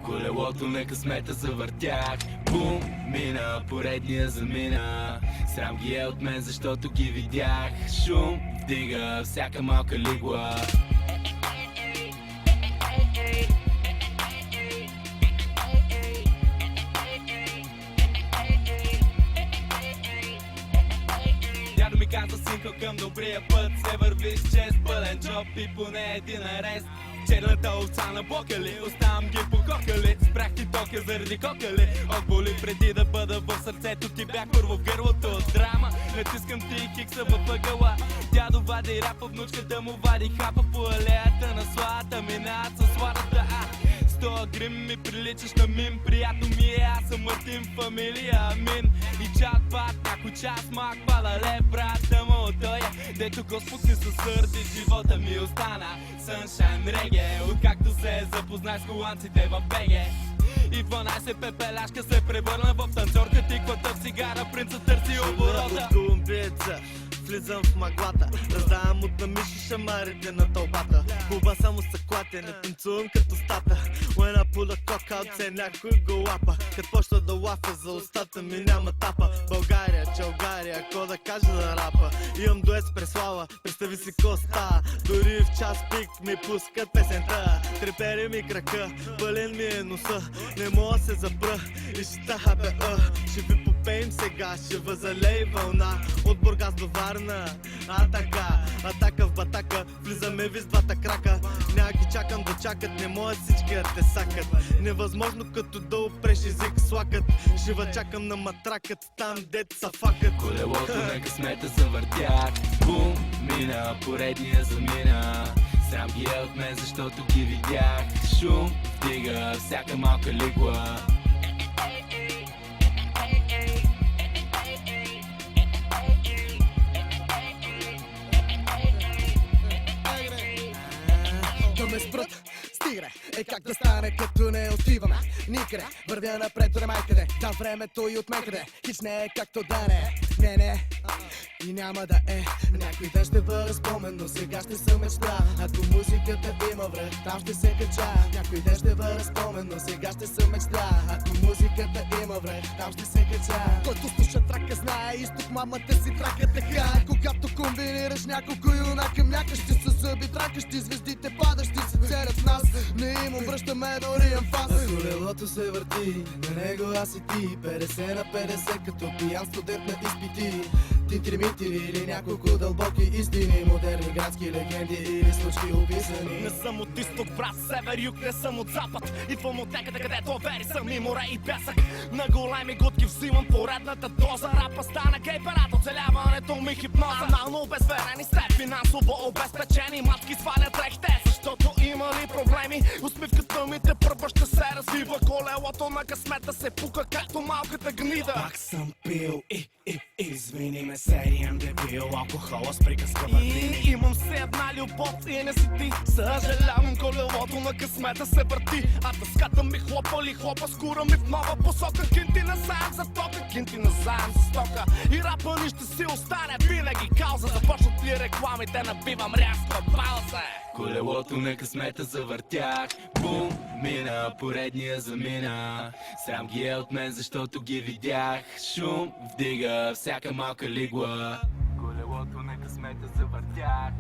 Колелото на късмета завъртях. Бум, мина, поредния замина. Срам ги е от мен, защото ги видях. Шум вдига всяка малка лигла. Дядо ми каза: синко, към добрия път се вървиш чест, пълен джоб и поне един арест. Черната овца на бокали, оставам ги пококали. Спрях ти тока заради кокали. Отболи преди да бъда в сърцето ти, бях първо в гърлото от драма. Натискам ти кикса във ъгъла. Дядо вади рапа, внучката му вади хапа. По алеята на слата минават със сладата. С тоя грим ми приличаш на мим. Приятно ми е, аз съм Мартин, фамилия Амин. И чат пат, някой час мак пала ле, брата му той е. Дето Господ ми се сърди, живота ми остана съншайн реге. Откакто се запознах с холандците в БГ. И 12 пепеляшка се превърна в танцорка. Тиквата в цигара, принца търси оборота. Влизам в мъглата, раздавам от намиши шамарите на тълбата. Хуба само стъклате, не танцувам като стата. When I pull a cock out, се някой го лапа. Като почна да лафа, за устата ми няма тапа. България, Чалгария, ко да кажа на рапа. Имам дует с Преслава, представи си ко става. Дори в час пик ми пускат песента. Трепери ми крака, пълен ми е носа. Не мога се запра и ще таха бе. Ще ви попеем сега, ще възалей вълна. От Бургас до Варна, атака в батака. Влизаме ви с двата крака. Няма ги чакам да чакат, не могат всички да те сакат. Невъзможно като да опреш език слакат. Жива чакам на матракът, там дет са факът. Колелото на късмета завъртях. Бум, мина, поредния замина. Срам ги е от мен, защото ги видях. Шум вдига всяка малка лигла. Да ме спрат, стигне, как да стане като не отиваме никъде. Вървя напред до немай-къде, да времето и от мен къде. Хич не е както да не, и няма да е. Някой ден ще бъде спомен, но сега ще съм мечта. Ако музиката има връх, там ще се кача. Някой ден ще бъде спомен, но сега ще съм мечта. Ако музиката има връх, там ще се кача. Който слуша трака знае, изток мамата си трака така. Когато комбинираш няколко юнака, мякащи със зъби, тракащи звездите, падащи се целят в нас. Не им обръщаме дори анфас. Колелото се върти, на него аз и ти. 50 на 50, като пиян студент на изпити. Титри-митри или няколко дълбоки истини. Модерни градски легенди или случки описани. Не съм от изток, брат, север, юг, не съм от запад. Идвам от някъде, където вери съм и море и пясък. На големи гудки взимам поредната доза. Рапа стана кейперът, оцеляването ми хипноза. Нално обезверени сте, финансово обезпечени. Матки свалят рехте, защото имали проблеми. Усмивката ми те първа ще се развива. Колелото на късмета се пука, както малката гнида. Пак съм пил извини ме, сериен дебил. Алкохола с приказка върти. И имам се една любов и не си ти. Съжалявам, колелото на късмета се върти. А дъската ми хлопа скура ми в нова посока. Кинти на заем за тока, кинти на заем за стока. И рапа ни ще си остане винаги кауза. Започнат ли рекламите, набивам рязко пауза. Колелото на късмета завъртях. Бум, мина, поредния замина. Срам ги е от мен, защото ги видях. Шум вдига всяка малка лигла. Колелото на късмета завъртях.